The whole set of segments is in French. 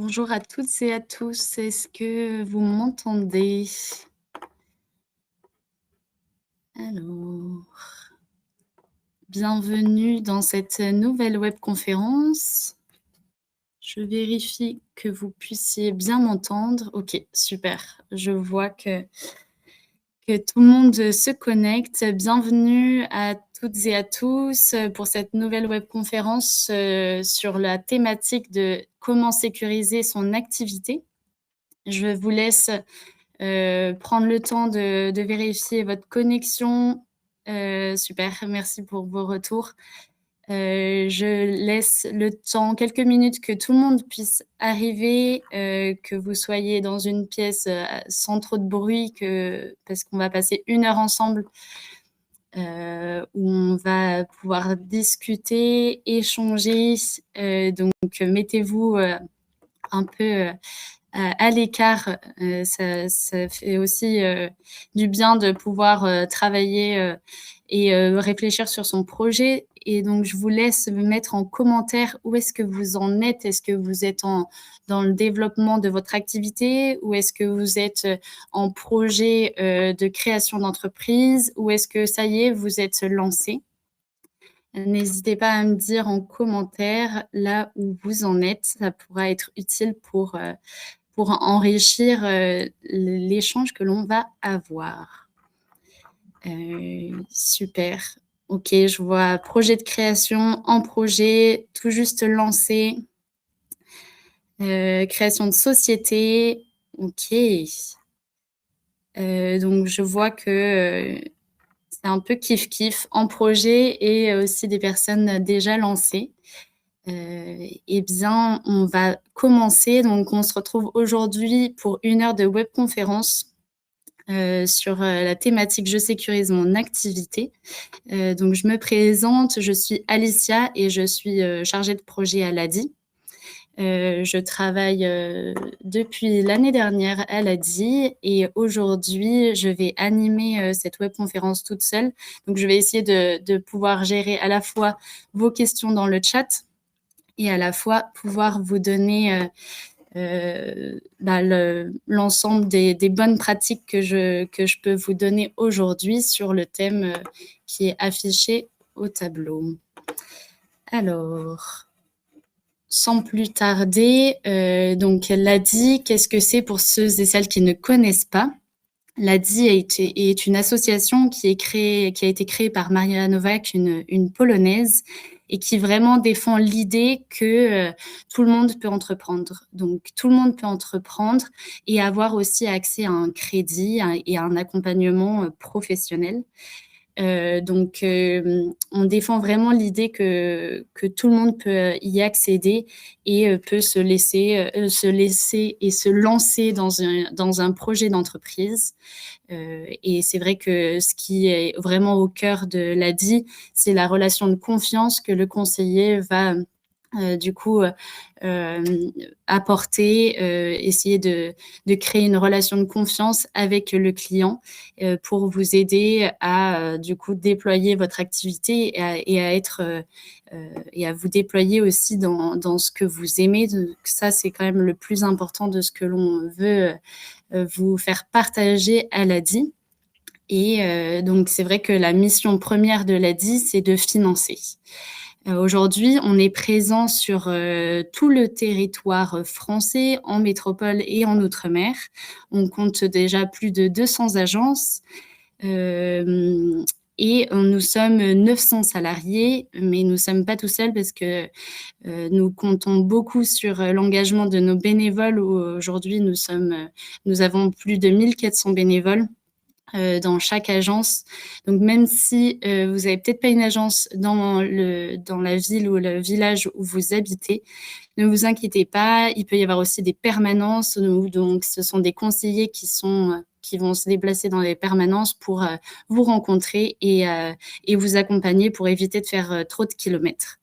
Bonjour à toutes et à tous. Est-ce que vous m'entendez? Alors, bienvenue dans cette nouvelle webconférence. Je vérifie que vous puissiez bien m'entendre. OK, super. Je vois que tout le monde se connecte. Bienvenue à toutes et à tous pour cette nouvelle webconférence sur la thématique de comment sécuriser son activité. Je vous laisse prendre le temps de vérifier votre connexion. Super, merci pour vos retours. Je laisse le temps, quelques minutes, que tout le monde puisse arriver, que vous soyez dans une pièce sans trop de bruit, parce qu'on va passer 1 heure ensemble, où on va pouvoir discuter, échanger. Donc, mettez-vous un peu à l'écart. Ça fait aussi du bien de pouvoir travailler et réfléchir sur son projet. Et donc, je vous laisse me mettre en commentaire où est-ce que vous en êtes. Est-ce que vous êtes dans le développement de votre activité, ou est-ce que vous êtes en projet de création d'entreprise, ou est-ce que ça y est, vous êtes lancé? N'hésitez pas à me dire en commentaire là où vous en êtes. Ça pourra être utile pour enrichir l'échange que l'on va avoir. Super. OK, je vois projet de création, en projet, tout juste lancé. Création de société. OK. Donc je vois que c'est un peu kiff-kiff en projet et aussi des personnes déjà lancées. Eh bien, on va commencer. Donc on se retrouve aujourd'hui pour 1 heure de webconférence sur la thématique «Je sécurise mon activité». Donc je me présente, je suis Alicia et je suis chargée de projet à l'ADI. Je travaille depuis l'année dernière à l'ADI, et aujourd'hui, je vais animer cette webconférence toute seule. Donc je vais essayer de pouvoir gérer à la fois vos questions dans le chat et à la fois pouvoir vous donner l'ensemble des bonnes pratiques que je peux vous donner aujourd'hui sur le thème qui est affiché au tableau. Alors, sans plus tarder, donc l'ADI, qu'est-ce que c'est pour ceux et celles qui ne connaissent pas? L'ADI est une association qui a été créée par Maria Nowak, une Polonaise, et qui vraiment défend l'idée que tout le monde peut entreprendre. Donc, tout le monde peut entreprendre et avoir aussi accès à un crédit et à un accompagnement professionnel. Donc, on défend vraiment l'idée que tout le monde peut y accéder et peut se laisser et se lancer dans un projet d'entreprise. Et c'est vrai que ce qui est vraiment au cœur de l'ADI, c'est la relation de confiance que le conseiller va du coup apporter, essayer de créer une relation de confiance avec le client pour vous aider à du coup déployer votre activité et à vous déployer aussi dans ce que vous aimez. Donc, ça, c'est quand même le plus important de ce que l'on veut vous faire partager à l'ADI. Et donc, c'est vrai que la mission première de l'ADI, c'est de financer. Aujourd'hui, on est présent sur tout le territoire français, en métropole et en outre-mer. On compte déjà plus de 200 agences. Et nous sommes 900 salariés, mais nous ne sommes pas tout seuls parce que nous comptons beaucoup sur l'engagement de nos bénévoles. Aujourd'hui, nous avons plus de 1400 bénévoles dans chaque agence. Donc même si vous avez peut-être pas une agence dans la ville ou le village où vous habitez, ne vous inquiétez pas, il peut y avoir aussi des permanences. Donc ce sont des conseillers qui vont se déplacer dans les permanences pour vous rencontrer et vous accompagner pour éviter de faire trop de kilomètres.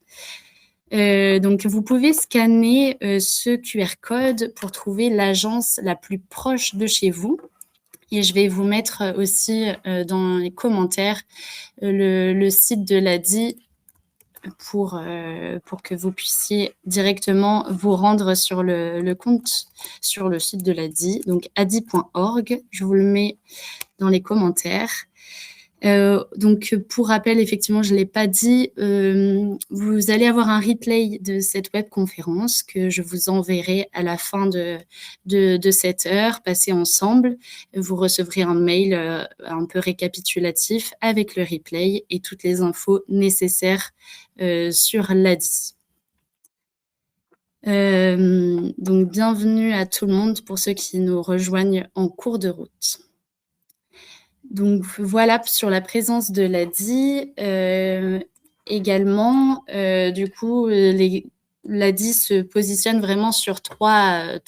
Donc vous pouvez scanner ce QR code pour trouver l'agence la plus proche de chez vous. Et je vais vous mettre aussi dans les commentaires le site de l'ADI pour que vous puissiez directement vous rendre sur le compte, sur le site de l'ADI, donc adi.org. Je vous le mets dans les commentaires. Donc pour rappel, effectivement, je ne l'ai pas dit, vous allez avoir un replay de cette webconférence que je vous enverrai à la fin de cette heure passée ensemble. Vous recevrez un mail un peu récapitulatif avec le replay et toutes les infos nécessaires sur l'ADI. Donc bienvenue à tout le monde pour ceux qui nous rejoignent en cours de route. Donc voilà sur la présence de l'ADI. Également, du coup, l'ADI se positionne vraiment sur trois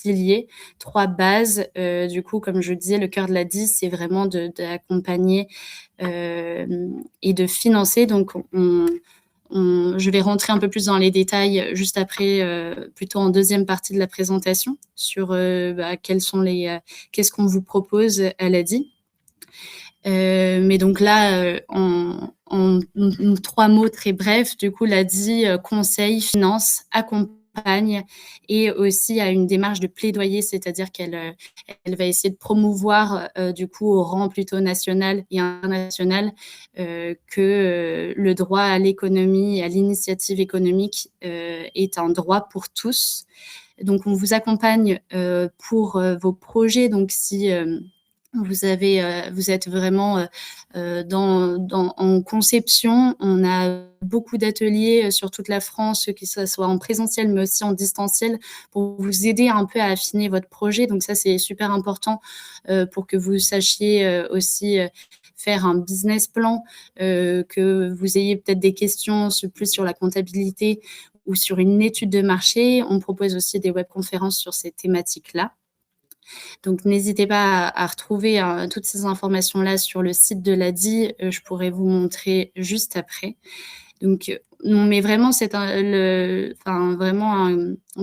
piliers, trois bases. Du coup, comme je disais, le cœur de l'ADI, c'est vraiment d'accompagner et de financer. Donc, je vais rentrer un peu plus dans les détails juste après, plutôt en deuxième partie de la présentation, sur qu'est-ce qu'on vous propose à l'ADI. Mais donc là, en 3 mots très brefs, du coup, l'ADI conseille, finance, accompagne et aussi a une démarche de plaidoyer, c'est-à-dire qu'elle va essayer de promouvoir du coup au rang plutôt national et international que le droit à l'économie, à l'initiative économique est un droit pour tous. Donc, on vous accompagne pour vos projets. Donc, si vous êtes vraiment en conception. On a beaucoup d'ateliers sur toute la France, que ce soit en présentiel, mais aussi en distanciel, pour vous aider un peu à affiner votre projet. Donc ça, c'est super important pour que vous sachiez aussi faire un business plan, que vous ayez peut-être des questions plus sur la comptabilité ou sur une étude de marché. On propose aussi des webconférences sur ces thématiques-là. Donc, n'hésitez pas à retrouver toutes ces informations-là sur le site de l'ADI. Je pourrais vous montrer juste après. Donc, on met vraiment de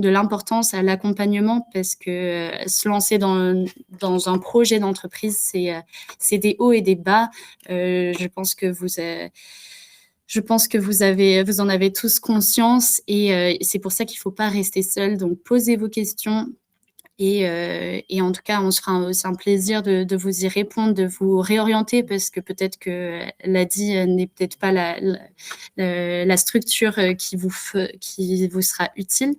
l'importance à l'accompagnement parce que se lancer dans un projet d'entreprise, c'est des hauts et des bas. Je pense que vous en avez tous conscience et c'est pour ça qu'il ne faut pas rester seul. Donc, posez vos questions. Et en tout cas, on se fera aussi un plaisir de vous y répondre, de vous réorienter parce que peut-être que l'ADI n'est peut-être pas la structure qui vous sera utile.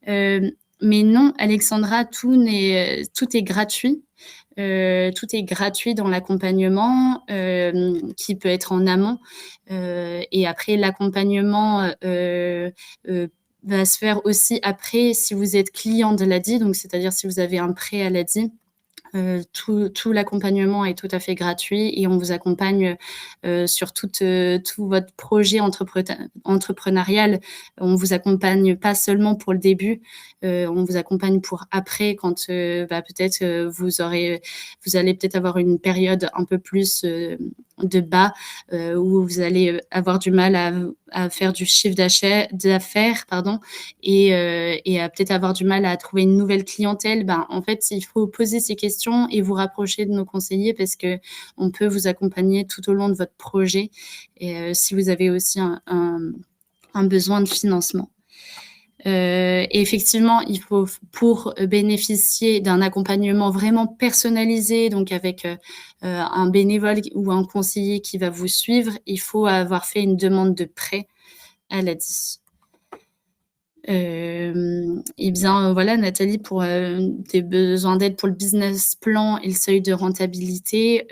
Mais non, Alexandra, tout est gratuit. Tout est gratuit dans l'accompagnement qui peut être en amont. Et après, l'accompagnement va se faire aussi après si vous êtes client de l'ADI, donc c'est-à-dire si vous avez un prêt à l'ADI. Tout l'accompagnement est tout à fait gratuit et on vous accompagne sur tout votre projet entrepreneurial. On vous accompagne pas seulement pour le début, on vous accompagne pour après quand peut-être vous allez peut-être avoir une période un peu plus de bas où vous allez avoir du mal à faire du chiffre d'affaires et à peut-être avoir du mal à trouver une nouvelle clientèle. En fait, il faut poser ces questions et vous rapprocher de nos conseillers parce que on peut vous accompagner tout au long de votre projet et si vous avez aussi un besoin de financement. Et effectivement, il faut, pour bénéficier d'un accompagnement vraiment personnalisé, donc avec un bénévole ou un conseiller qui va vous suivre, il faut avoir fait une demande de prêt à l'ADI. Et bien voilà, Nathalie, pour tes besoins d'aide pour le business plan et le seuil de rentabilité.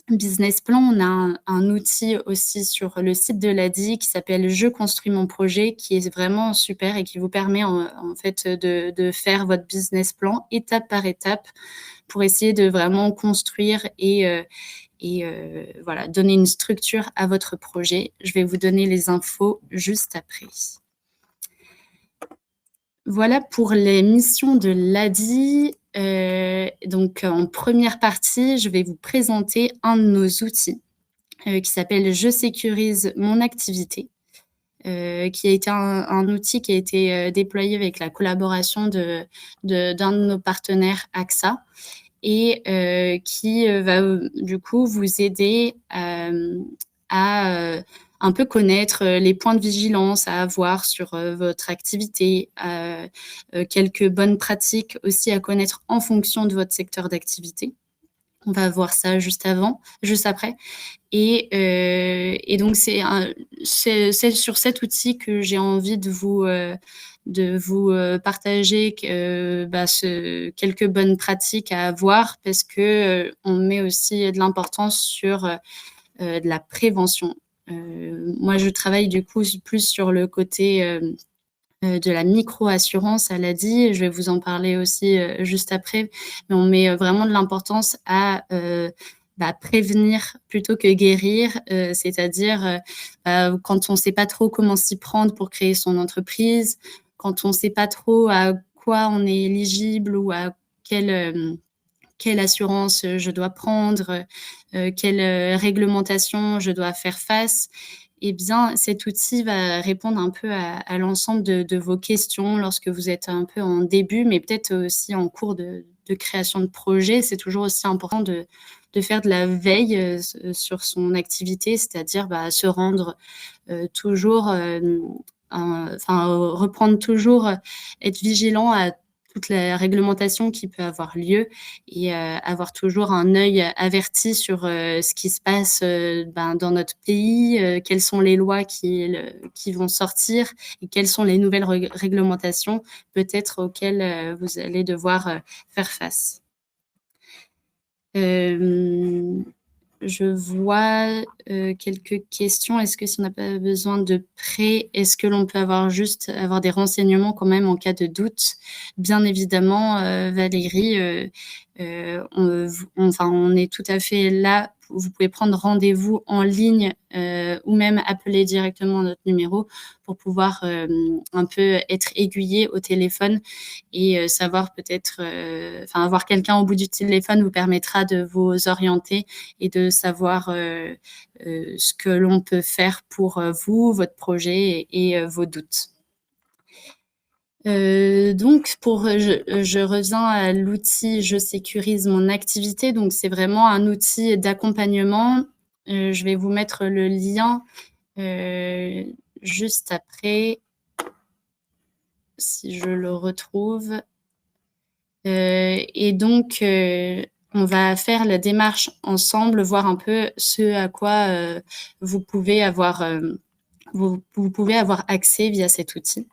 Business plan, on a un outil aussi sur le site de l'ADI qui s'appelle Je construis mon projet, qui est vraiment super et qui vous permet en fait de faire votre business plan étape par étape pour essayer de vraiment construire et voilà, donner une structure à votre projet. Je vais vous donner les infos juste après. Voilà pour les missions de l'ADI. Donc, en première partie, je vais vous présenter un de nos outils qui s'appelle « Je sécurise mon activité », qui a été un outil qui a été déployé avec la collaboration d'un de nos partenaires AXA et qui va du coup vous aider à un peu connaître les points de vigilance à avoir sur votre activité, quelques bonnes pratiques aussi à connaître en fonction de votre secteur d'activité. On va voir ça juste après. Et donc c'est sur cet outil que j'ai envie de vous partager quelques bonnes pratiques à avoir, parce que on met aussi de l'importance sur de la prévention. Moi, je travaille du coup plus sur le côté de la micro-assurance, elle a dit. Je vais vous en parler aussi juste après. Mais on met vraiment de l'importance à prévenir plutôt que guérir, c'est-à-dire quand on ne sait pas trop comment s'y prendre pour créer son entreprise, quand on ne sait pas trop à quoi on est éligible ou à quelle assurance je dois prendre, quelle réglementation je dois faire face. Eh bien, cet outil va répondre un peu à l'ensemble de vos questions lorsque vous êtes un peu en début, mais peut-être aussi en cours de création de projet. C'est toujours aussi important de faire de la veille sur son activité, c'est-à-dire se rendre toujours, reprendre toujours, être vigilant à toute la réglementation qui peut avoir lieu, et avoir toujours un œil averti sur ce qui se passe dans notre pays, quelles sont les lois qui vont sortir, et quelles sont les nouvelles réglementations peut-être auxquelles vous allez devoir faire face. Je vois quelques questions. Est-ce que si on n'a pas besoin de prêt, est-ce que l'on peut avoir des renseignements quand même en cas de doute? Bien évidemment, Valérie, on est tout à fait là. Vous pouvez prendre rendez-vous en ligne ou même appeler directement notre numéro pour pouvoir un peu être aiguillé au téléphone, et savoir peut-être, avoir quelqu'un au bout du téléphone vous permettra de vous orienter et de savoir ce que l'on peut faire pour vous, votre projet et vos doutes. Donc je reviens à l'outil Je sécurise mon activité. Donc c'est vraiment un outil d'accompagnement. Je vais vous mettre le lien juste après, si je le retrouve. Et donc on va faire la démarche ensemble, voir un peu ce à quoi vous pouvez avoir accès via cet outil.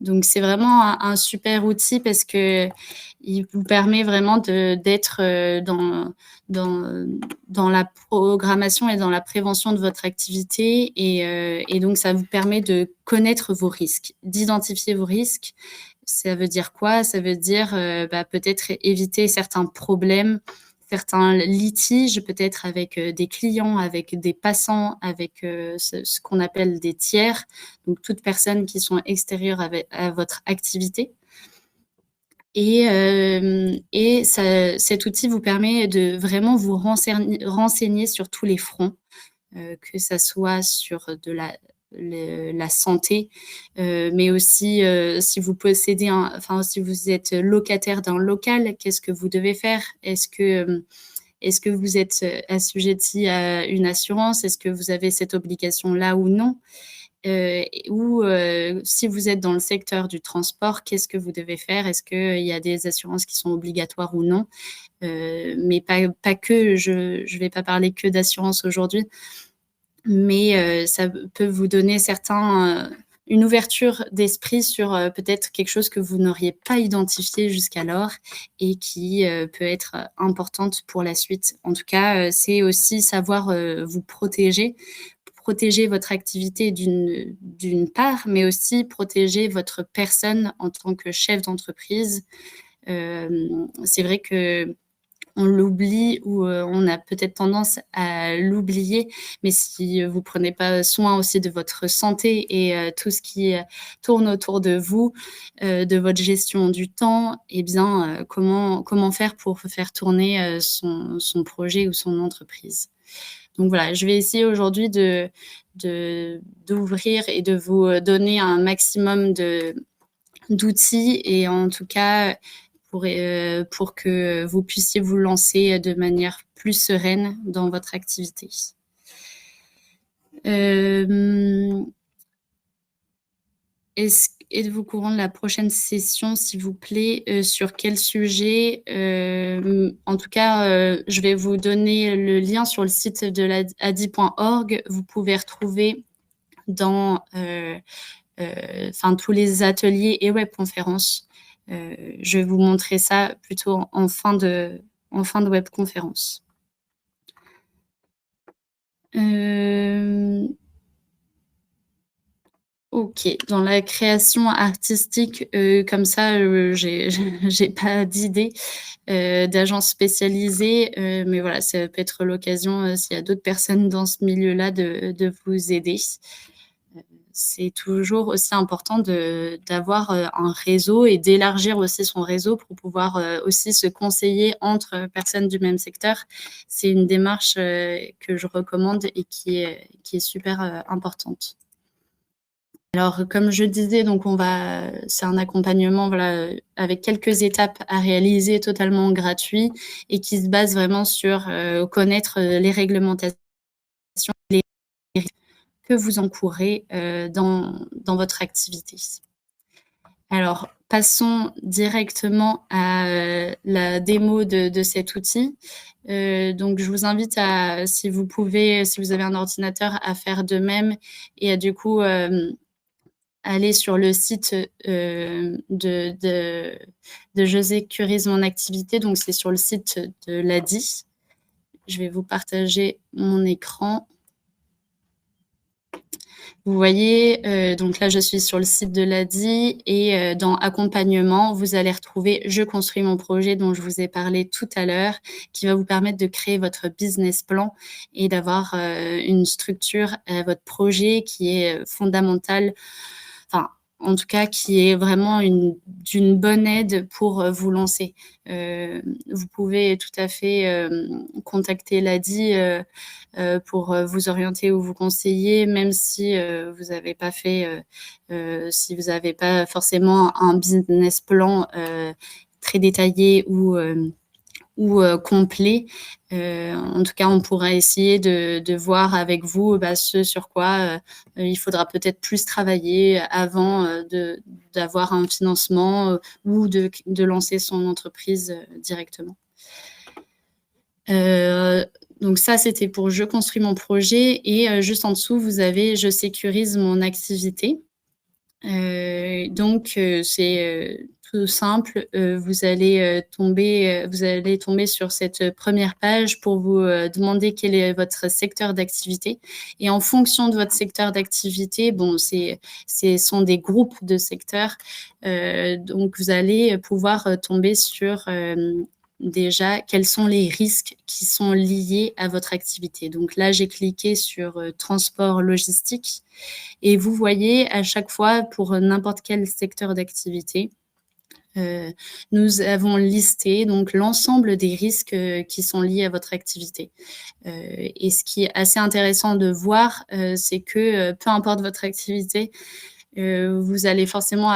Donc c'est vraiment un super outil, parce que il vous permet vraiment d'être dans la programmation et dans la prévention de votre activité, et donc ça vous permet de connaître vos risques, d'identifier vos risques. Ça veut dire quoi? Ça veut dire peut-être éviter certains problèmes, certains litiges, peut-être avec des clients, avec des passants, avec ce qu'on appelle des tiers, donc toutes personnes qui sont extérieures à votre activité. Et cet outil vous permet de vraiment vous renseigner sur tous les fronts, que ça soit sur de la santé, mais aussi si vous possédez si vous êtes locataire d'un local, qu'est-ce que vous devez faire? Est-ce que vous êtes assujetti à une assurance? Est-ce que vous avez cette obligation-là ou non? Ou si vous êtes dans le secteur du transport, qu'est-ce que vous devez faire? Est-ce qu'il y a des assurances qui sont obligatoires ou non? Mais pas que, je vais pas parler que d'assurance aujourd'hui, mais ça peut vous donner une ouverture d'esprit sur peut-être quelque chose que vous n'auriez pas identifié jusqu'alors, et qui peut être importante pour la suite. En tout cas, c'est aussi savoir vous protéger votre activité d'une part, mais aussi protéger votre personne en tant que chef d'entreprise. C'est vrai que on l'oublie, ou on a peut-être tendance à l'oublier, mais si vous prenez pas soin aussi de votre santé et tout ce qui tourne autour de vous, de votre gestion du temps, eh bien, comment faire pour faire tourner son projet ou son entreprise? Donc voilà, je vais essayer aujourd'hui d'ouvrir et de vous donner un maximum d'outils, et en tout cas pour que vous puissiez vous lancer de manière plus sereine dans votre activité. Êtes-vous courant de la prochaine session, s'il vous plaît, sur quel sujet? En tout cas, je vais vous donner le lien sur le site de l'ADI.org. Vous pouvez retrouver dans tous les ateliers et webconférences. Je vais vous montrer ça plutôt en fin de webconférence. Ok, dans la création artistique, comme ça, j'ai pas d'idée d'agence spécialisée, mais voilà, ça peut être l'occasion, s'il y a d'autres personnes dans ce milieu-là, de vous aider. C'est toujours aussi important d'avoir un réseau et d'élargir aussi son réseau pour pouvoir aussi se conseiller entre personnes du même secteur. C'est une démarche que je recommande et qui est super importante. Alors, comme je disais, donc c'est un accompagnement, voilà, avec quelques étapes à réaliser, totalement gratuit et qui se base vraiment sur connaître les réglementations, les risques que vous encourez dans votre activité. Alors, passons directement à la démo de cet outil. Donc, je vous invite à, si vous avez un ordinateur, à faire de même et à du coup aller sur le site de Je sécurise mon activité. Donc, c'est sur le site de l'ADI. Je vais vous partager mon écran. Vous voyez, donc là, je suis sur le site de l'ADI et dans accompagnement, vous allez retrouver Je construis mon projet dont je vous ai parlé tout à l'heure, qui va vous permettre de créer votre business plan et d'avoir une structure à votre projet qui est fondamentale. Enfin, en tout cas, qui est vraiment d'une bonne aide pour vous lancer. Vous pouvez tout à fait contacter l'ADI pour vous orienter ou vous conseiller, même si vous n'avez pas si vous n'avez pas forcément un business plan très détaillé ou complet. En tout cas, on pourra essayer de voir avec vous ce sur quoi il faudra peut-être plus travailler avant d'avoir un financement ou de lancer son entreprise directement. Donc ça, c'était pour Je construis mon projet et juste en dessous, vous avez Je sécurise mon activité. Donc c'est tout simple. Vous allez tomber sur cette première page pour vous demander quel est votre secteur d'activité. Et en fonction de votre secteur d'activité, bon, ce sont des groupes de secteurs. Donc vous allez pouvoir tomber sur déjà quels sont les risques qui sont liés à votre activité. Donc là, j'ai cliqué sur transport logistique. Et vous voyez à chaque fois, pour n'importe quel secteur d'activité, nous avons listé donc l'ensemble des risques qui sont liés à votre activité. Et ce qui est assez intéressant de voir, c'est que peu importe votre activité, vous allez forcément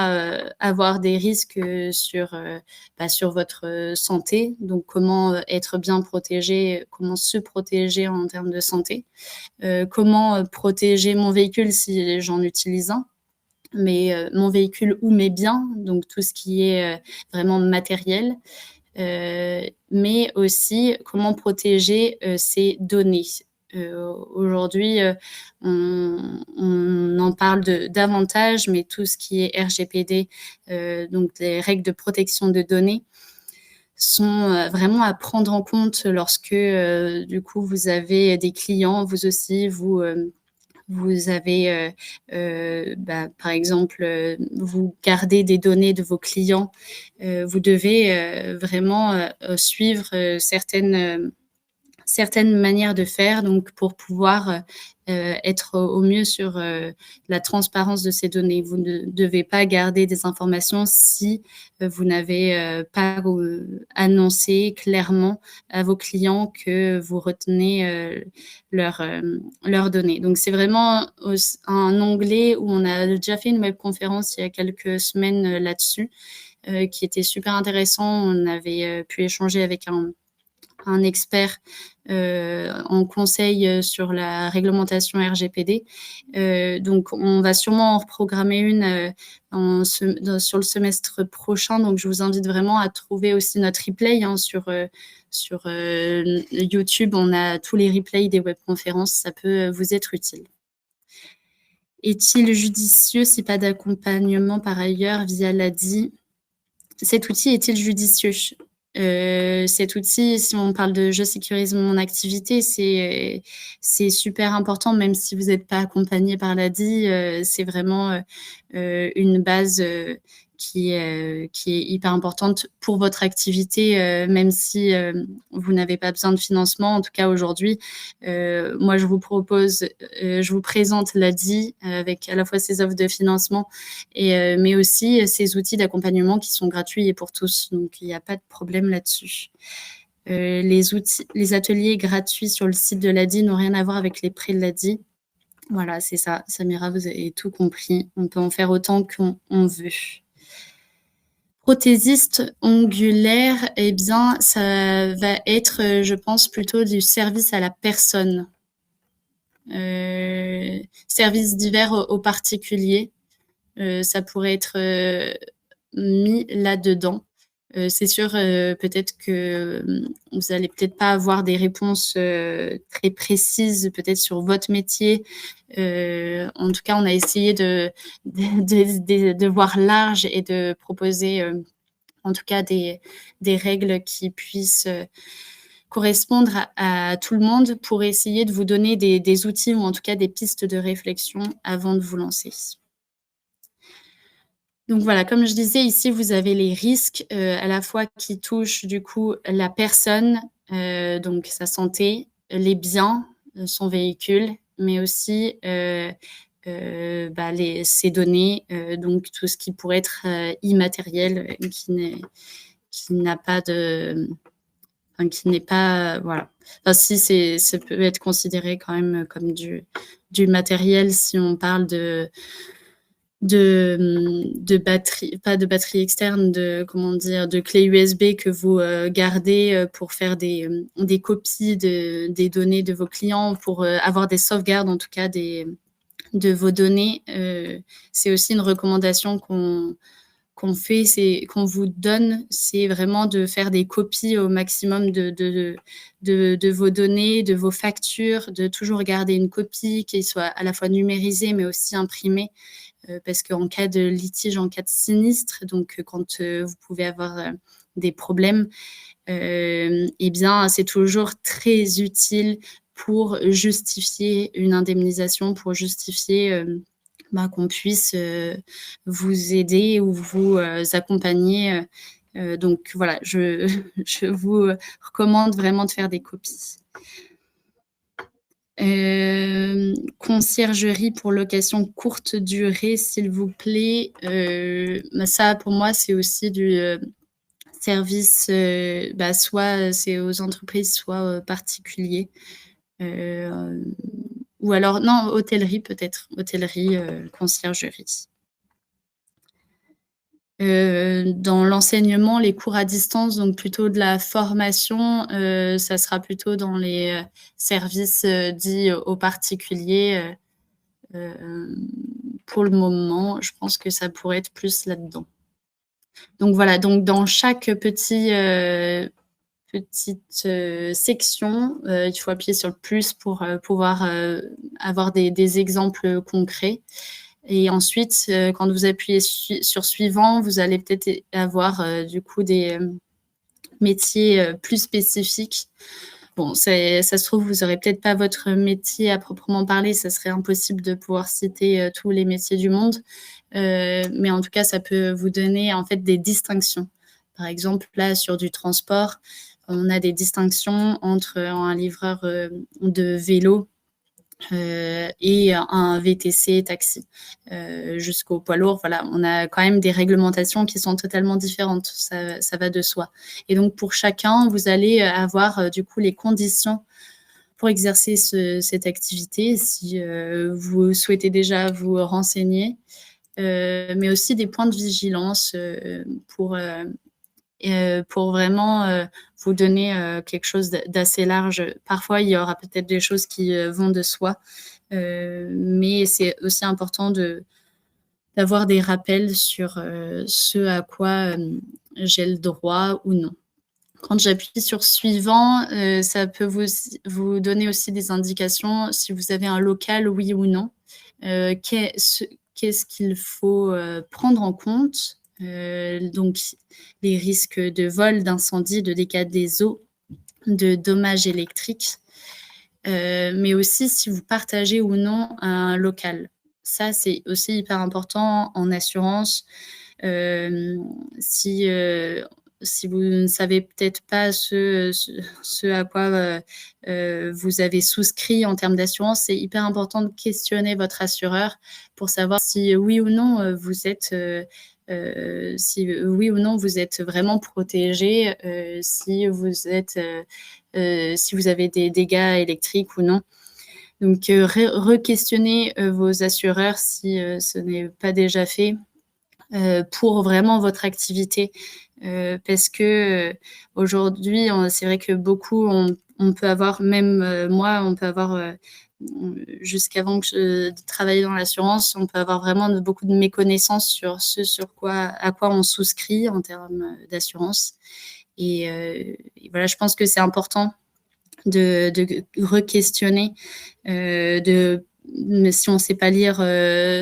avoir des risques sur votre santé. Donc, comment être bien protégé, comment se protéger en termes de santé. Comment protéger mon véhicule si j'en utilise un, mais mon véhicule ou mes biens, donc tout ce qui est vraiment matériel, mais aussi comment protéger ces données. Aujourd'hui, on en parle davantage, mais tout ce qui est RGPD, donc les règles de protection de données, sont vraiment à prendre en compte lorsque, du coup, vous avez des clients, vous aussi, vous avez, par exemple, vous gardez des données de vos clients. Vous devez vraiment suivre certaines manières de faire, donc pour pouvoir être au mieux sur la transparence de ces données. Vous ne devez pas garder des informations si vous n'avez pas annoncé clairement à vos clients que vous retenez leurs données. Donc, c'est vraiment un onglet où on a déjà fait une webconférence il y a quelques semaines là-dessus, qui était super intéressant. On avait pu échanger avec un expert en conseil sur la réglementation RGPD. Donc, on va sûrement en reprogrammer une sur le semestre prochain. Donc, je vous invite vraiment à trouver aussi notre replay sur YouTube. On a tous les replays des webconférences. Ça peut vous être utile. Est-il judicieux si pas d'accompagnement par ailleurs via l'ADI? Cet outil est-il judicieux? Cet outil, si on parle de «je sécurise mon activité», c'est super important, même si vous n'êtes pas accompagné par l'ADI, c'est vraiment, une base, qui est hyper importante pour votre activité, même si, vous n'avez pas besoin de financement. En tout cas, aujourd'hui, moi, je vous présente l'ADI, avec à la fois ses offres de financement mais aussi ces outils d'accompagnement qui sont gratuits et pour tous. Donc, il n'y a pas de problème là-dessus. Les ateliers gratuits sur le site de l'ADI n'ont rien à voir avec les prêts de l'ADI. Voilà, c'est ça. Samira, vous avez tout compris. On peut en faire autant qu'on veut. Prothésiste ongulaire, eh bien, ça va être, je pense, plutôt du service à la personne. Service divers aux particuliers. Ça pourrait être mis là-dedans. C'est sûr, peut-être que vous allez peut-être pas avoir des réponses très précises, peut-être sur votre métier. En tout cas, on a essayé de voir large et de proposer, en tout cas, des règles qui puissent correspondre à tout le monde pour essayer de vous donner des outils ou en tout cas des pistes de réflexion avant de vous lancer. Donc voilà, comme je disais, ici, vous avez les risques, à la fois qui touchent du coup la personne, donc sa santé, les biens, son véhicule, mais aussi, ses données, donc tout ce qui pourrait être, immatériel, qui n'a pas de enfin qui n'est pas voilà. Enfin si, ça peut être considéré quand même comme du matériel si on parle de batterie, pas de batterie externe, de clé USB que vous gardez pour faire des copies des données de vos clients, pour avoir des sauvegardes en tout cas de vos données. C'est aussi une recommandation qu'on fait, c'est qu'on vous donne, c'est vraiment de faire des copies au maximum de vos données, de vos factures, de toujours garder une copie qui soit à la fois numérisée mais aussi imprimée. Parce qu'en cas de litige, en cas de sinistre, donc quand vous pouvez avoir des problèmes, eh bien, c'est toujours très utile pour justifier une indemnisation, pour justifier qu'on puisse vous aider ou vous accompagner. Donc voilà, je vous recommande vraiment de faire des copies. Conciergerie pour location courte durée, s'il vous plaît. Ça, pour moi, c'est aussi du service, soit c'est aux entreprises, soit aux particuliers. Ou alors, non, hôtellerie peut-être, hôtellerie, conciergerie. Dans l'enseignement, les cours à distance, donc plutôt de la formation, ça sera plutôt dans les services dits aux particuliers. Pour le moment, je pense que ça pourrait être plus là-dedans. Donc voilà, donc dans chaque petite section, il faut appuyer sur le plus pour pouvoir avoir des exemples concrets. Et ensuite, quand vous appuyez sur suivant, vous allez peut-être avoir du coup des métiers plus spécifiques. Bon, ça se trouve, vous n'aurez peut-être pas votre métier à proprement parler, ça serait impossible de pouvoir citer tous les métiers du monde, mais en tout cas, ça peut vous donner en fait des distinctions. Par exemple, là, sur du transport, on a des distinctions entre un livreur de vélo et un VTC taxi jusqu'au poids lourd. Voilà, on a quand même des réglementations qui sont totalement différentes, ça va de soi. Et donc pour chacun, vous allez avoir du coup les conditions pour exercer cette activité si vous souhaitez déjà vous renseigner, mais aussi des points de vigilance pour pour vraiment, vous donner, quelque chose d'assez large. Parfois, il y aura peut-être des choses qui, vont de soi, mais c'est aussi important d'avoir des rappels sur, ce à quoi, j'ai le droit ou non. Quand j'appuie sur suivant, ça peut vous donner aussi des indications si vous avez un local, oui ou non. Qu'est-ce qu'il faut, prendre en compte? Donc les risques de vol, d'incendie, de dégâts des eaux, de dommages électriques, mais aussi si vous partagez ou non un local. Ça, c'est aussi hyper important en assurance. Hem, si, si vous ne savez peut-être pas ce à quoi, vous avez souscrit en termes d'assurance, c'est hyper important de questionner votre assureur pour savoir si oui ou non, vous êtes, si oui ou non vous êtes vraiment protégé, si vous avez des dégâts électriques ou non. Donc, re-questionner, vos assureurs si, ce n'est pas déjà fait, pour vraiment votre activité. Parce que, aujourd'hui, c'est vrai que beaucoup on peut avoir même, moi, on peut avoir, jusqu'avant que je travaille dans l'assurance, on peut avoir vraiment beaucoup de méconnaissances sur ce à quoi on souscrit en termes, d'assurance et voilà, je pense que c'est important de re-questionner, si on ne sait pas lire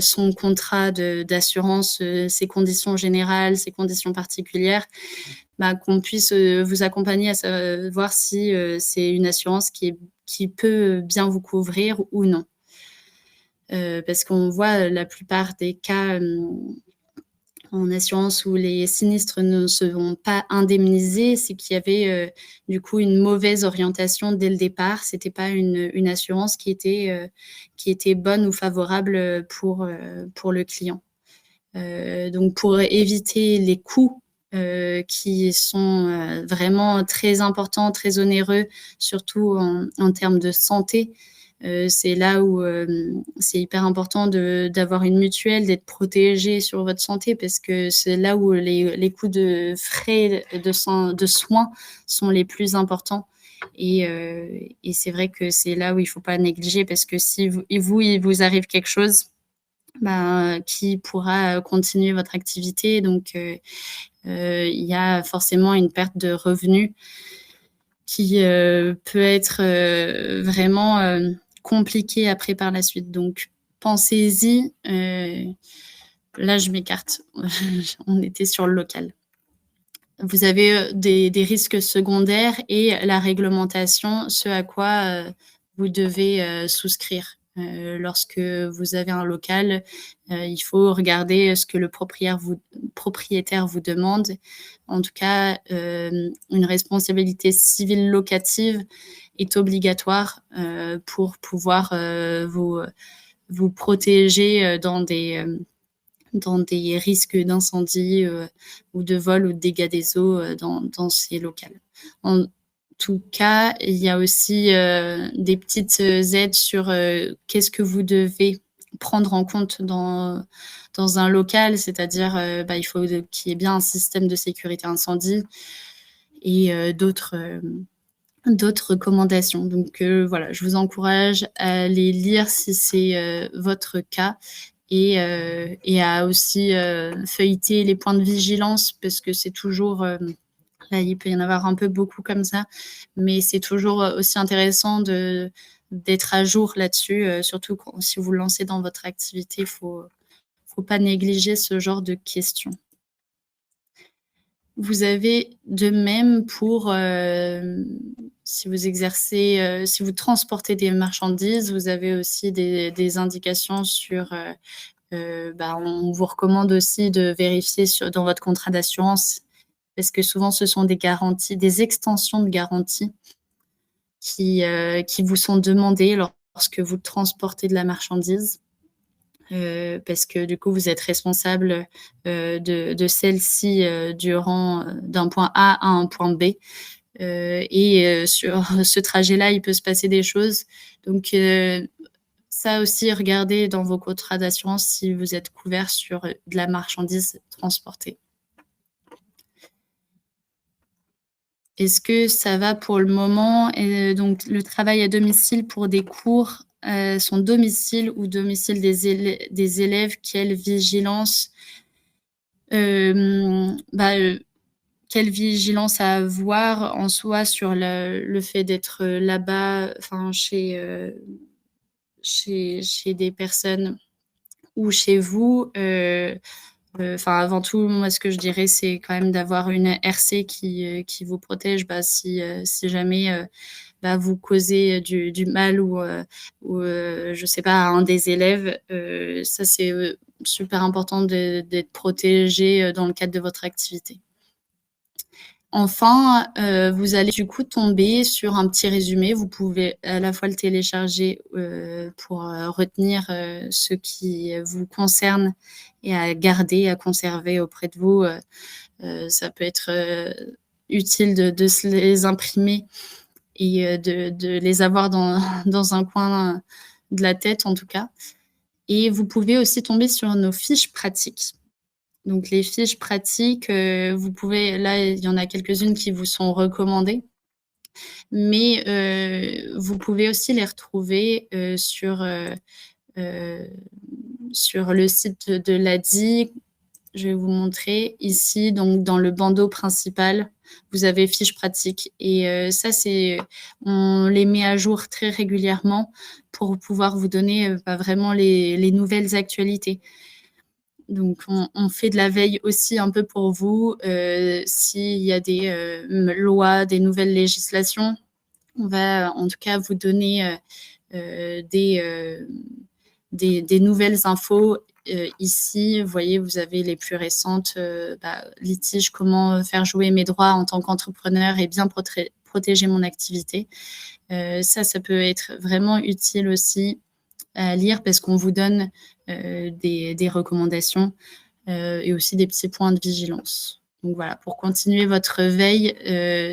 son contrat d'assurance, ses conditions générales, ses conditions particulières, bah, qu'on puisse vous accompagner à savoir si c'est une assurance qui peut bien vous couvrir ou non. Parce qu'on voit la plupart des cas en assurance où les sinistres ne seront pas indemnisés, c'est qu'il y avait, du coup une mauvaise orientation dès le départ. C'était pas une assurance qui était bonne ou favorable, pour le client. Donc pour éviter les coûts, qui sont, vraiment très importants, très onéreux, surtout en termes de santé, c'est là où, c'est hyper important d'avoir une mutuelle, d'être protégé sur votre santé parce que c'est là où les coûts de frais de soins sont les plus importants et c'est vrai que c'est là où il faut pas négliger parce que si il vous arrive quelque chose, ben, qui pourra, continuer votre activité donc il y a forcément une perte de revenus qui, peut être, vraiment, compliquée après par la suite. Donc pensez-y, là je m'écarte. On était sur le local. Vous avez, des risques secondaires et la réglementation, ce à quoi, vous devez, souscrire. Lorsque vous avez un local, il faut regarder ce que le propriétaire vous demande. En tout cas, une responsabilité civile locative est obligatoire, pour pouvoir, vous protéger, dans des risques d'incendie, ou de vol ou de dégâts des eaux, dans ces locals. En tout cas, il y a aussi, des petites, aides sur, qu'est-ce que vous devez prendre en compte dans un local, c'est-à-dire, bah, il faut qu'il y ait bien un système de sécurité incendie et d'autres recommandations. Donc voilà, je vous encourage à les lire si c'est, votre cas et à aussi, feuilleter les points de vigilance parce que c'est toujours, là, il peut y en avoir un peu beaucoup comme ça, mais c'est toujours, aussi intéressant d'être à jour là-dessus, surtout si vous lancez dans votre activité, faut pas négliger ce genre de questions. Vous avez de même pour, si vous exercez, si vous transportez des marchandises, vous avez aussi des indications sur, bah, on vous recommande aussi de vérifier dans votre contrat d'assurance parce que souvent ce sont des garanties, des extensions de garantie qui vous sont demandées lorsque vous transportez de la marchandise. Parce que du coup, vous êtes responsable, de celle-ci, durant, d'un point A à un point B, sur ce trajet-là, il peut se passer des choses. Donc, ça aussi, regardez dans vos contrats d'assurance si vous êtes couvert sur, de la marchandise transportée. Est-ce que ça va pour le moment? Et donc le travail à domicile pour des cours, son domicile ou domicile des élèves, quelle vigilance, bah, quelle vigilance à avoir en soi sur le fait d'être, là-bas, enfin chez des personnes ou chez vous? Enfin, avant tout, moi, ce que je dirais, c'est quand même d'avoir une RC qui vous protège, bah, si jamais, bah, vous causez du mal ou je sais pas, à un des élèves. Ça, c'est, super important d'être protégé, dans le cadre de votre activité. Enfin, vous allez du coup tomber sur un petit résumé. Vous pouvez à la fois le télécharger, pour, retenir, ce qui vous concerne et à garder, à conserver auprès de vous. Ça peut être, utile de se les imprimer et de les avoir dans dans un coin de la tête en tout cas. Et vous pouvez aussi tomber sur nos fiches pratiques. Donc les fiches pratiques, vous pouvez là, il y en a quelques-unes qui vous sont recommandées, mais vous pouvez aussi les retrouver, heu, sur le site de l'ADI. Je vais vous montrer ici, donc dans le bandeau principal, vous avez fiches pratiques et ça, c'est on les met à jour très régulièrement pour pouvoir vous donner, bah, vraiment les nouvelles actualités. Donc on fait de la veille aussi un peu pour vous, s'il y a des, lois, des nouvelles législations, on va en tout cas vous donner, des nouvelles infos. Ici, vous voyez, vous avez les plus récentes, bah, litiges, comment faire jouer mes droits en tant qu'entrepreneur et bien protéger mon activité. Ça peut être vraiment utile aussi à lire parce qu'on vous donne, des recommandations, et aussi des petits points de vigilance. Donc voilà, pour continuer votre veille,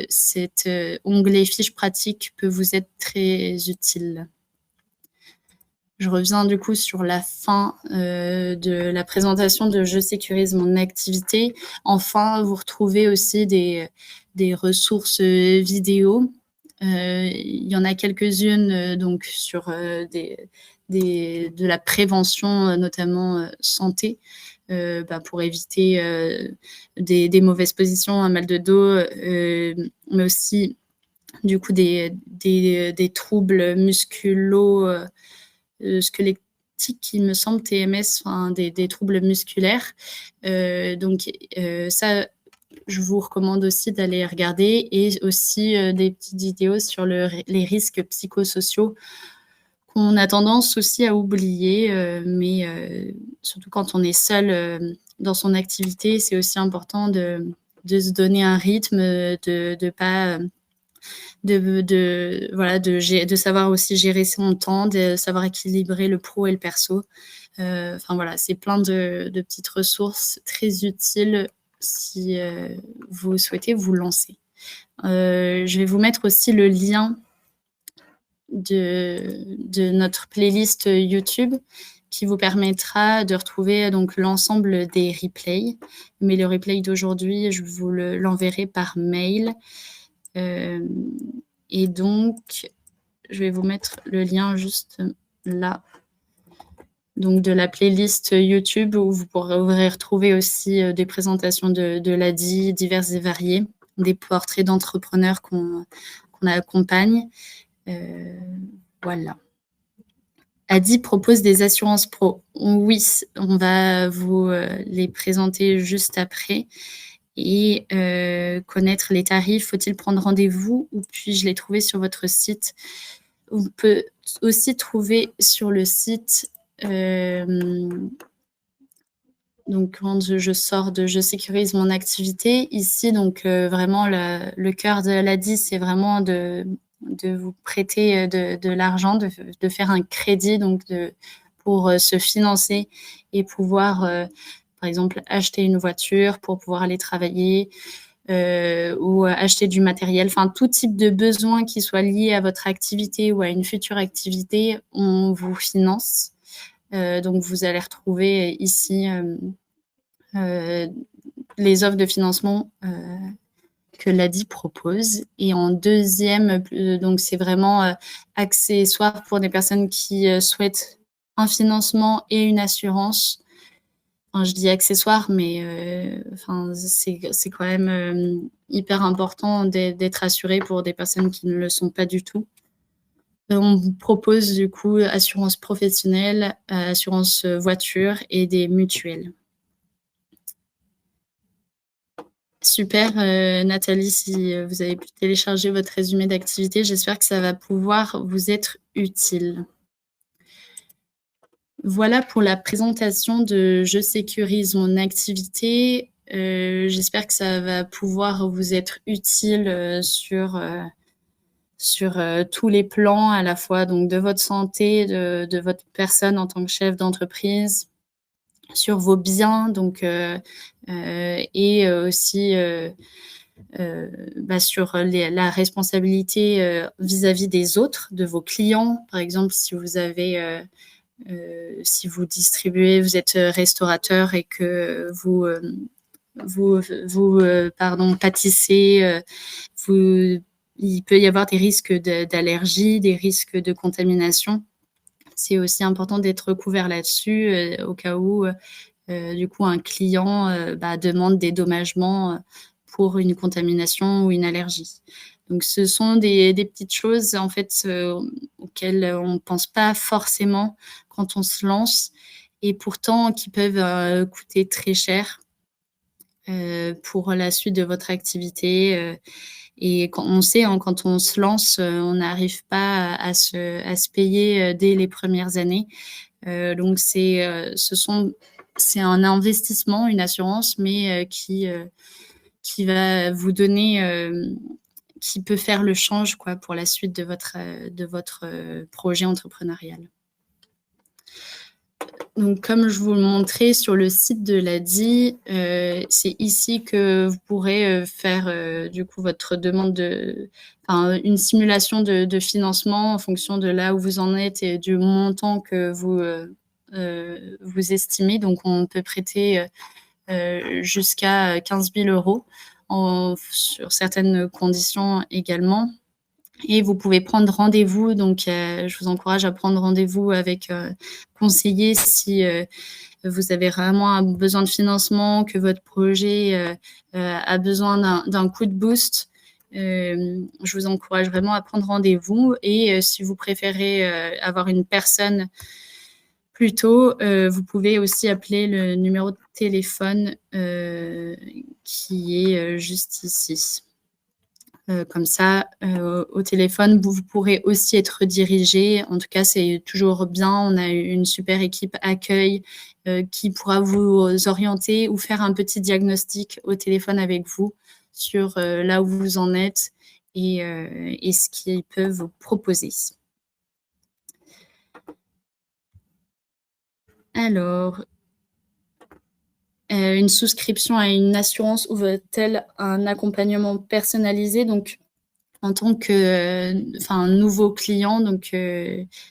cet, onglet fiches pratiques peut vous être très utile. Je reviens du coup sur la fin, de la présentation de «Je sécurise mon activité». Enfin, vous retrouvez aussi des ressources, vidéo. Il y en a quelques-unes, donc sur, de la prévention, notamment, santé, bah, pour éviter, des mauvaises positions, un mal de dos, mais aussi du coup des troubles squelettiques, il me semble, TMS, enfin des troubles musculaires. Donc ça, je vous recommande aussi d'aller regarder et aussi, des petites vidéos sur les risques psychosociaux qu'on a tendance aussi à oublier, mais surtout quand on est seul, dans son activité, c'est aussi important de se donner un rythme, de pas, voilà, de savoir aussi gérer son temps, de savoir équilibrer le pro et le perso. Enfin voilà, c'est plein de petites ressources très utiles si, vous souhaitez vous lancer. Je vais vous mettre aussi le lien de notre playlist YouTube qui vous permettra de retrouver donc l'ensemble des replays. Mais le replay d'aujourd'hui, je vous l'enverrai par mail. Hem Et donc, je vais vous mettre le lien juste là, donc de la playlist YouTube où vous pourrez retrouver aussi, des présentations de l'ADI diverses et variées, des portraits d'entrepreneurs qu'on accompagne. Heu, voilà. ADI propose des assurances pro. Oui, on va vous, les présenter juste après et connaître les tarifs. Faut-il prendre rendez-vous ou puis-je les trouver sur votre site? On peut aussi trouver sur le site, donc quand je sors de «Je sécurise mon activité», ici donc vraiment le cœur de l'ADI, c'est vraiment de vous prêter, de l'argent, de faire un crédit donc pour, se financer et pouvoir, par exemple, acheter une voiture pour pouvoir aller travailler, ou acheter du matériel, enfin tout type de besoin qui soit lié à votre activité ou à une future activité, on vous finance. Donc vous allez retrouver ici, les offres de financement, que l'ADI propose. Et en deuxième, donc c'est vraiment accessoire pour des personnes qui souhaitent un financement et une assurance. Enfin, je dis accessoire, mais enfin, c'est quand même hyper important d'être assuré pour des personnes qui ne le sont pas du tout. On vous propose du coup assurance professionnelle, assurance voiture et des mutuelles. Super, Nathalie, si vous avez pu télécharger votre résumé d'activité, j'espère que ça va pouvoir vous être utile. Voilà pour la présentation de Je sécurise mon activité. J'espère que ça va pouvoir vous être utile sur tous les plans, à la fois donc de votre santé, de votre personne en tant que chef d'entreprise, sur vos biens, donc et aussi sur la responsabilité vis-à-vis des autres, de vos clients. Par exemple, si vous avez si vous distribuez, vous êtes restaurateur et que vous pâtissez, il peut y avoir des risques d'allergie, des risques de contamination. C'est aussi important d'être couvert là-dessus au cas où du coup un client demande des dédommagements pour une contamination ou une allergie. Donc ce sont des petites choses en fait auxquelles on ne pense pas forcément quand on se lance et pourtant qui peuvent coûter très cher pour la suite de votre activité. Et quand on sait, hein, quand on se lance, on n'arrive pas à se payer dès les premières années. Donc c'est un investissement, une assurance, mais qui va vous donner, qui peut faire le change quoi, pour la suite de votre projet entrepreneurial. Donc, comme je vous le montrais sur le site de l'ADI, c'est ici que vous pourrez faire du coup votre demande une simulation de financement en fonction de là où vous en êtes et du montant que vous estimez. Donc, on peut prêter jusqu'à 15 000 € sur certaines conditions également. Et vous pouvez prendre rendez-vous, donc je vous encourage à prendre rendez-vous avec conseiller si vous avez vraiment un besoin de financement, que votre projet a besoin d'un coup de boost. Je vous encourage vraiment à prendre rendez-vous et si vous préférez avoir une personne plus tôt, vous pouvez aussi appeler le numéro de téléphone qui est juste ici. Comme ça, au téléphone, vous pourrez aussi être redirigé. En tout cas, c'est toujours bien. On a une super équipe accueil qui pourra vous orienter ou faire un petit diagnostic au téléphone avec vous sur là où vous en êtes et ce qu'ils peuvent vous proposer. Alors, une souscription à une assurance ouvre-t-elle un accompagnement personnalisé? Donc, en tant que nouveau client, donc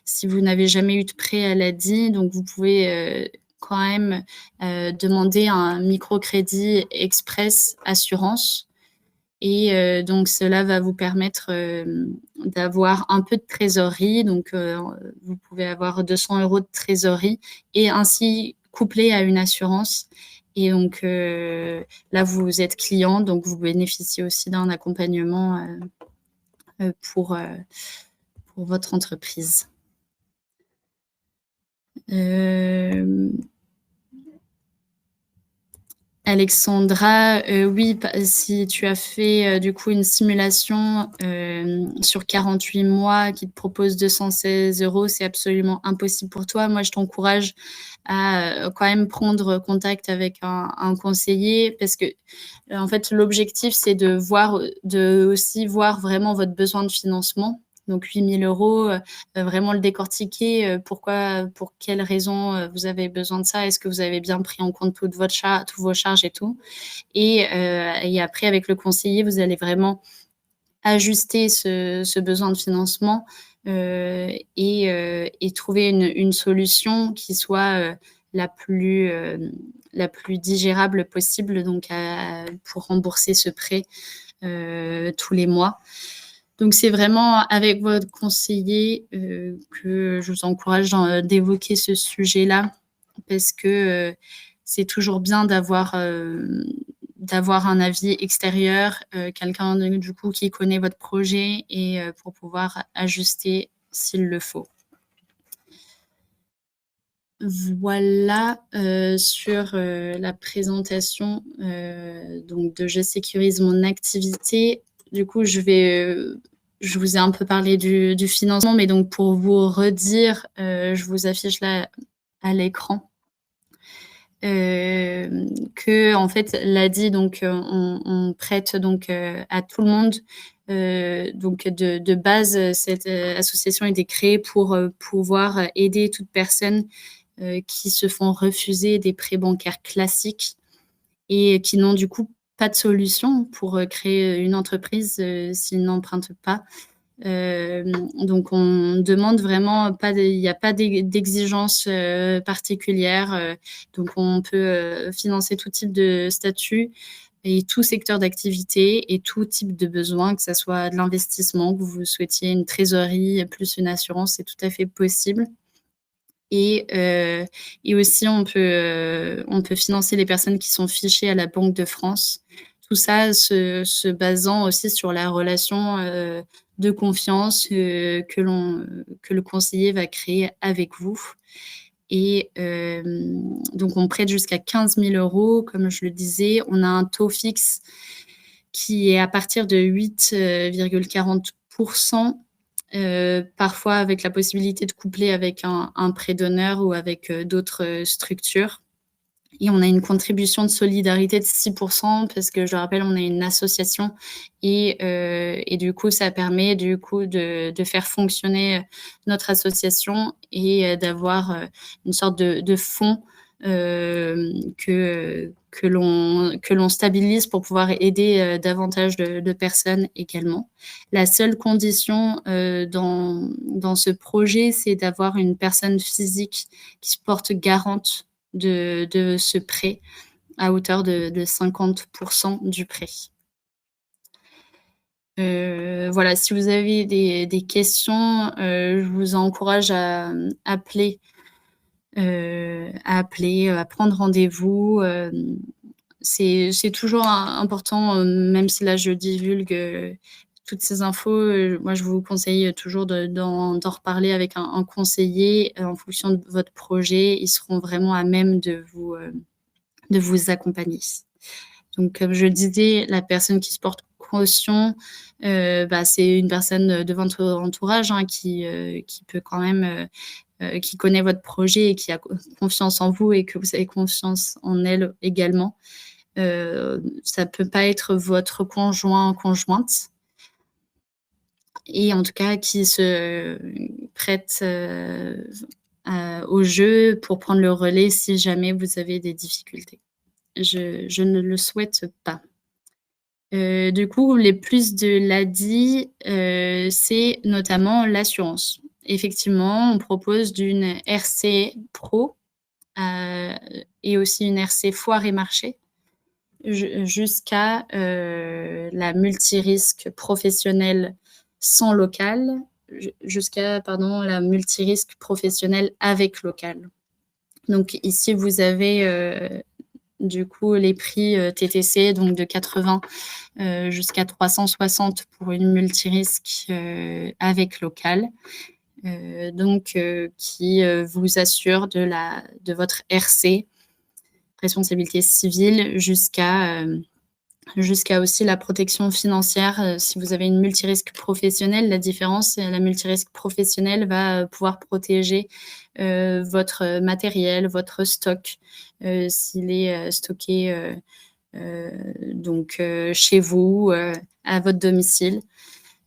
si vous n'avez jamais eu de prêt à l'ADI, donc vous pouvez quand même demander un microcrédit express assurance et donc cela va vous permettre d'avoir un peu de trésorerie. Donc vous pouvez avoir 200 € de trésorerie et ainsi couplé à une assurance. Et donc là, vous êtes client, donc vous bénéficiez aussi d'un accompagnement pour votre entreprise. Alexandra, oui, si tu as fait du coup une simulation sur 48 mois qui te propose 216 €, c'est absolument impossible pour toi. Moi, je t'encourage à quand même prendre contact avec un conseiller parce que en fait, l'objectif, c'est de aussi voir vraiment votre besoin de financement. Donc 8 000 €, vraiment le décortiquer, pourquoi, pour quelles raisons vous avez besoin de ça. Est-ce que vous avez bien pris en compte toutes vos charges et tout. Et après, avec le conseiller, vous allez vraiment ajuster ce besoin de financement et trouver une solution qui soit la plus la plus digérable possible, donc pour rembourser ce prêt tous les mois. Donc c'est vraiment avec votre conseiller que je vous encourage d'évoquer ce sujet-là, parce que c'est toujours bien d'avoir un avis extérieur, quelqu'un du coup qui connaît votre projet et pour pouvoir ajuster s'il le faut. Voilà, sur, la présentation, donc de «Je sécurise mon activité». Du coup, je vous ai un peu parlé du financement, mais donc pour vous redire, je vous affiche là à l'écran, qu'en fait l'ADI donc, on prête donc, à tout le monde. Donc de base, cette, association a été créée pour, pouvoir aider toute personne qui se font refuser des prêts bancaires classiques et qui n'ont du coup pas de solution pour créer une entreprise s'ils n'empruntent pas. Donc on demande vraiment pas il n'y a pas d'exigence particulière. Donc on peut financer tout type de statut et tout secteur d'activité et tout type de besoin, que ça soit de l'investissement, que vous souhaitiez une trésorerie plus une assurance, c'est tout à fait possible. Et aussi on peut financer les personnes qui sont fichées à la Banque de France. Tout ça se basant aussi sur la relation, de confiance, que le conseiller va créer avec vous. Et donc on prête jusqu'à 15 000 €, comme je le disais. On a un taux fixe qui est à partir de 8,40 parfois avec la possibilité de coupler avec un prêt d'honneur ou avec, d'autres, structures. Et on a une contribution de solidarité de 6 parce que je le rappelle, on est une association et du coup, ça permet du coup de faire fonctionner, notre association et d'avoir, une sorte de fonds, que l'on stabilise pour pouvoir aider, davantage de personnes également. La seule condition, dans ce projet, c'est d'avoir une personne physique qui se porte garante de ce prêt à hauteur de 50 du prêt. Voilà, si vous avez des questions, je vous encourage à appeler, à prendre rendez-vous. C'est toujours important, même si là je divulgue, toutes ces infos, moi je vous conseille toujours d'en reparler avec un conseiller, en fonction de votre projet. Ils seront vraiment à même de vous accompagner. Donc comme je le disais, la personne qui se porte caution, bah, c'est une personne de votre entourage, hein, qui peut quand même, qui connaît votre projet et qui a confiance en vous et que vous avez confiance en elle également. Ça peut pas être votre conjoint, conjointe et en tout cas qui se prête, au jeu pour prendre le relais si jamais vous avez des difficultés. Je ne le souhaite pas. Du coup, les plus de l'ADI, c'est notamment l'assurance. Effectivement, on propose d'une RC Pro, heu et aussi une RC Foire et Marché, jusqu'à, la multirisque professionnelle sans local, jusqu'à pardon, la multirisque professionnelle avec local. Donc ici, vous avez, du coup, les prix, TTC, donc de 80 jusqu'à 360 pour une multirisque, avec local, donc qui, vous assure de votre RC, responsabilité civile, jusqu'à aussi la protection financière, si vous avez une multirisque professionnelle. La différence, c'est la multirisque professionnelle va, pouvoir protéger, votre matériel, votre stock, s'il est, stocké, donc chez vous, à votre domicile.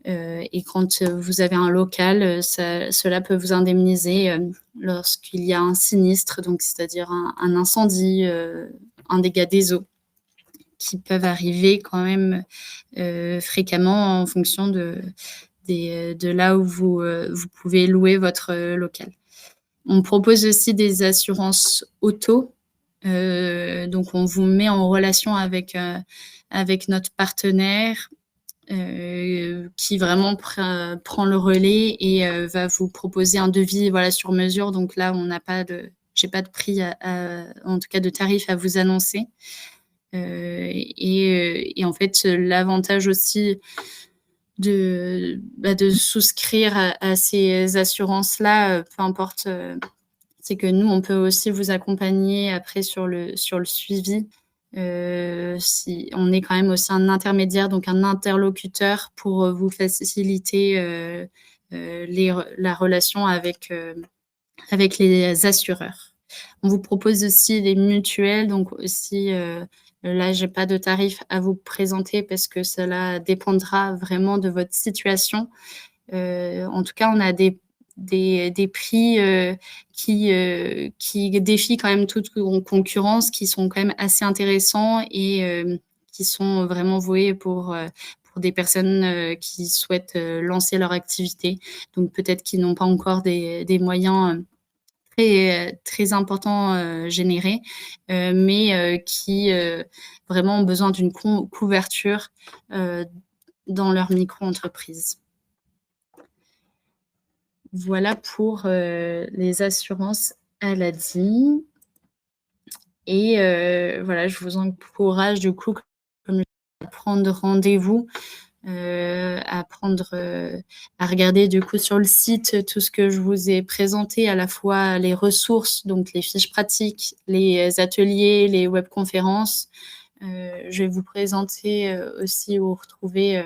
Et quand, vous avez un local, cela peut vous indemniser, lorsqu'il y a un sinistre, donc c'est-à-dire un incendie, un dégât des eaux qui peuvent arriver quand même, fréquemment en fonction de là où vous pouvez louer votre, local. On propose aussi des assurances auto, Donc on vous met en relation avec notre partenaire qui vraiment prend le relais et va vous proposer un devis, voilà, sur mesure. Donc là, j'ai pas de prix en tout cas de tarif à vous annoncer. Et en fait, l'avantage aussi de souscrire à ces assurances-là, peu importe, c'est que nous, on peut aussi vous accompagner après sur le suivi. Si on est quand même aussi un intermédiaire, donc un interlocuteur pour vous faciliter la relation avec les assureurs. On vous propose aussi des mutuelles, donc aussi, là, j'ai pas de tarif à vous présenter parce que cela dépendra vraiment de votre situation. En tout cas, on a des prix qui défient quand même toute concurrence, qui sont quand même assez intéressants et qui sont vraiment voués pour des personnes qui souhaitent lancer leur activité. Donc peut-être qu'ils n'ont pas encore des moyens très importants générés, mais qui vraiment ont besoin d'une couverture dans leur micro-entreprise. Voilà pour les assurances Aladi. Et voilà, je vous encourage du coup, comme à prendre rendez-vous, à regarder du coup sur le site tout ce que je vous ai présenté, à la fois les ressources, donc les fiches pratiques, les ateliers, les webconférences. Je vais vous présenter aussi où retrouver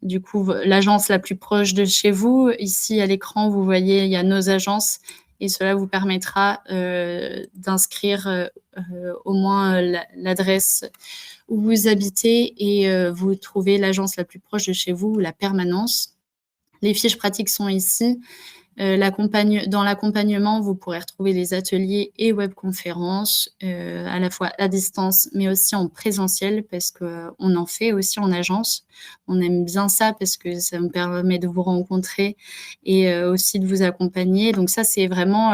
du coup, l'agence la plus proche de chez vous. Ici, à l'écran, vous voyez, il y a nos agences et cela vous permettra d'inscrire au moins l'adresse où vous habitez et vous trouvez l'agence la plus proche de chez vous, la permanence. Les fiches pratiques sont ici. Dans l'accompagnement, vous pourrez retrouver les ateliers et webconférences, à la fois à distance, mais aussi en présentiel, parce qu'on en fait aussi en agence. On aime bien ça parce que ça nous permet de vous rencontrer et aussi de vous accompagner. Donc ça, c'est vraiment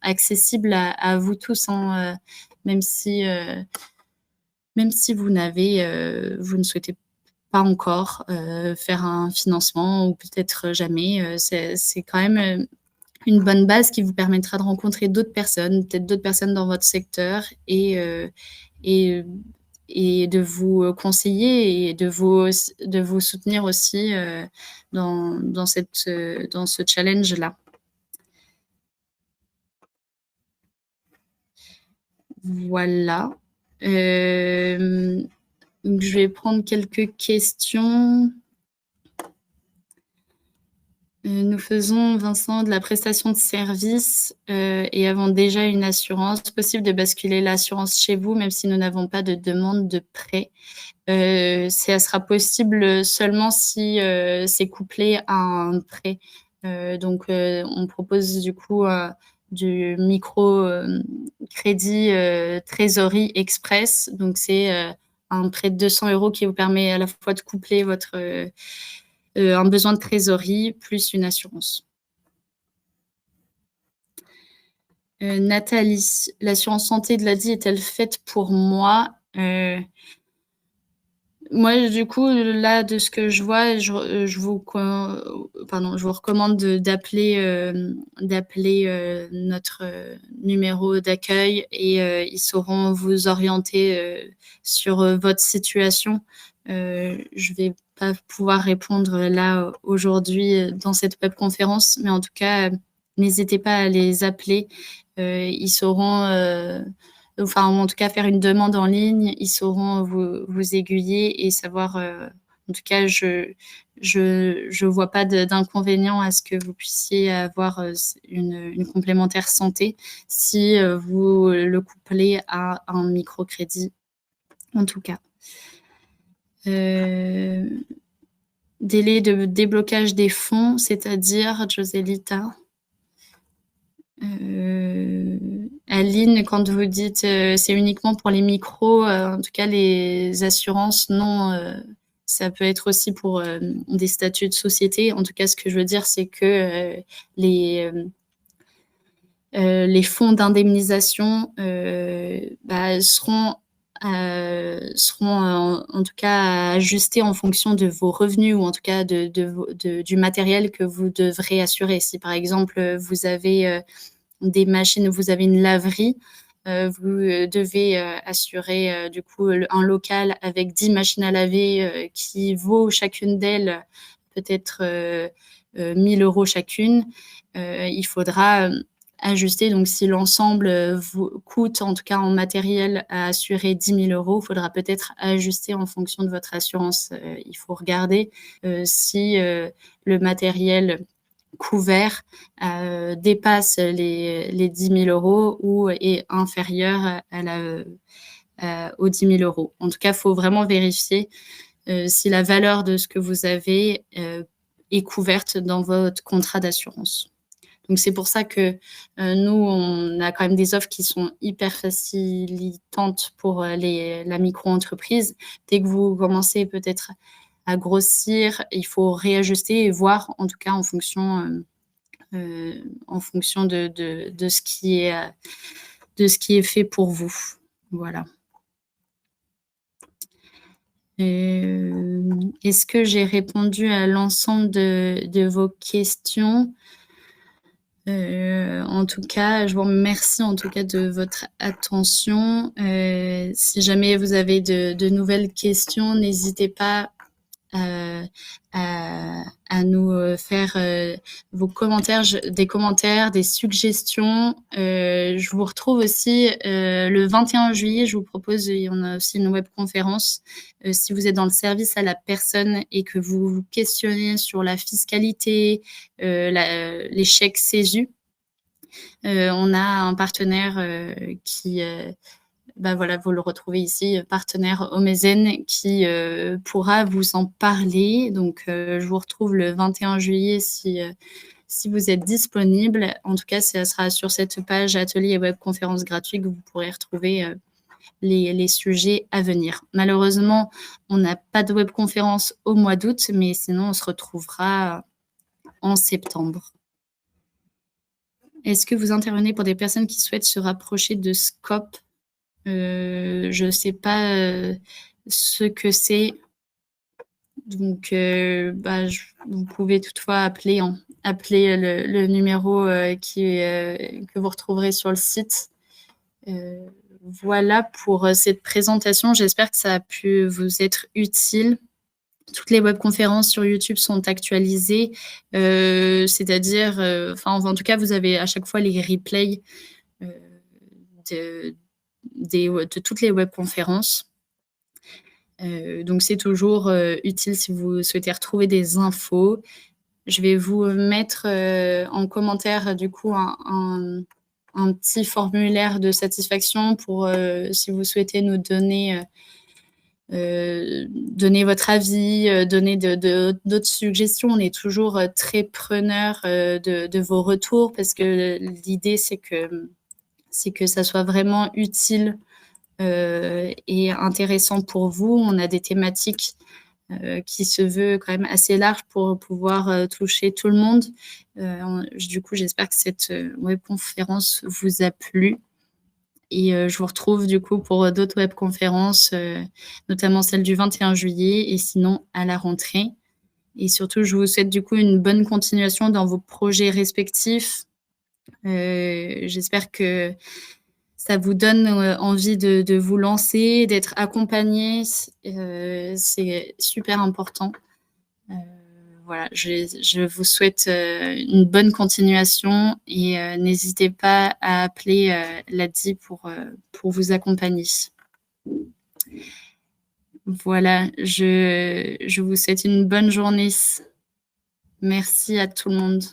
accessible à vous tous, hein, même si vous ne souhaitez pas encore faire un financement ou peut-être jamais. C'est quand même une bonne base qui vous permettra de rencontrer d'autres personnes, peut-être d'autres personnes dans votre secteur et de vous conseiller et de vous soutenir aussi dans ce challenge-là. Voilà. Donc je vais prendre quelques questions. Nous faisons, Vincent, de la prestation de service et avons déjà une assurance. Possible de basculer l'assurance chez vous, même si nous n'avons pas de demande de prêt. Ça sera possible seulement si c'est couplé à un prêt. Donc, on propose du coup du micro-crédit trésorerie express. Donc, c'est un prêt de 200 € qui vous permet à la fois de coupler un besoin de trésorerie plus une assurance. Nathalie, l'assurance santé de l'ADI est-elle faite pour moi? Moi, du coup, là, de ce que je vois, je vous recommande d'appeler notre numéro d'accueil et ils sauront vous orienter sur votre situation. Je vais pas pouvoir répondre là aujourd'hui dans cette webconférence, mais en tout cas, n'hésitez pas à les appeler. Ils sauront enfin, en tout cas, faire une demande en ligne, ils sauront vous aiguiller et savoir. En tout cas, je vois pas d'inconvénient à ce que vous puissiez avoir une complémentaire santé si vous le couplez à un microcrédit, en tout cas. Délai de déblocage des fonds, c'est-à-dire, Joselita? Aline, quand vous dites c'est uniquement pour les micros, en tout cas les assurances, non, ça peut être aussi pour des statuts de société. En tout cas, ce que je veux dire, c'est que Les fonds d'indemnisation, seront en tout cas ajustés en fonction de vos revenus ou en tout cas du matériel que vous devrez assurer. Si par exemple, vous avez, des machines, vous avez une laverie, vous, devez, assurer, du coup, un local avec 10 machines à laver, qui vaut chacune d'elles peut-être, 1 000 € chacune. Il faudra, ajuster. Donc si l'ensemble, vous coûte, en tout cas en matériel, à assurer 10 000 €, il faudra peut-être ajuster en fonction de votre assurance. Il faut regarder, si, le matériel couvert, dépasse les 10 000 € ou est inférieur aux 10 000 €. En tout cas, il faut vraiment vérifier, si la valeur de ce que vous avez, est couverte dans votre contrat d'assurance. Donc c'est pour ça que, nous, on a quand même des offres qui sont hyper facilitantes pour, la micro-entreprise. Dès que vous commencez peut-être à grossir, il faut réajuster et voir, en tout cas en fonction de ce qui est fait pour vous. Voilà. Est-ce que j'ai répondu à l'ensemble de vos questions? En tout cas, je vous remercie en tout cas de votre attention. Si jamais vous avez de nouvelles questions, n'hésitez pas à à nous, faire, vos commentaires, des commentaires, des suggestions. Je vous retrouve aussi, le 21 juillet, je vous propose, on a aussi une webconférence. Si vous êtes dans le service à la personne et que vous vous questionnez sur la fiscalité, les chèques CESU, on a un partenaire, qui, voilà, vous le retrouvez ici, partenaire Omezen qui, pourra vous en parler. Donc, je vous retrouve le 21 juillet si vous êtes disponible. En tout cas, ça sera sur cette page atelier et webconférence gratuite que vous pourrez retrouver, les sujets à venir. Malheureusement, on n'a pas de webconférence au mois d'août, mais sinon on se retrouvera en septembre. Est-ce que vous intervenez pour des personnes qui souhaitent se rapprocher de Scope? Je ne sais pas, ce que c'est. Donc, vous pouvez toutefois appeler le numéro, que vous retrouverez sur le site. Voilà pour, cette présentation. J'espère que ça a pu vous être utile. Toutes les webconférences sur YouTube sont actualisées, c'est-à-dire, en tout cas, vous avez à chaque fois les replays, de de toutes les webconférences. Donc c'est toujours, utile si vous souhaitez retrouver des infos. Je vais vous mettre, en commentaire, du coup, un petit formulaire de satisfaction pour, si vous souhaitez nous donner, donner votre avis, donner d'autres suggestions. On est toujours, très preneurs, de vos retours parce que l'idée, c'est que ça soit vraiment utile, et intéressant pour vous. On a des thématiques, qui se veut quand même assez large pour pouvoir, toucher tout le monde. Du coup, j'espère que cette, webconférence vous a plu et je vous retrouve du coup pour, d'autres webconférences, notamment celle du 21 juillet et sinon à la rentrée et surtout, je vous souhaite du coup une bonne continuation dans vos projets respectifs. J'espère que ça vous donne, envie de vous lancer, d'être accompagné. C'est super important. Heu, voilà, je vous souhaite, une bonne continuation et n'hésitez pas à appeler, Ladi pour vous accompagner. Voilà, je vous souhaite une bonne journée. Merci à tout le monde.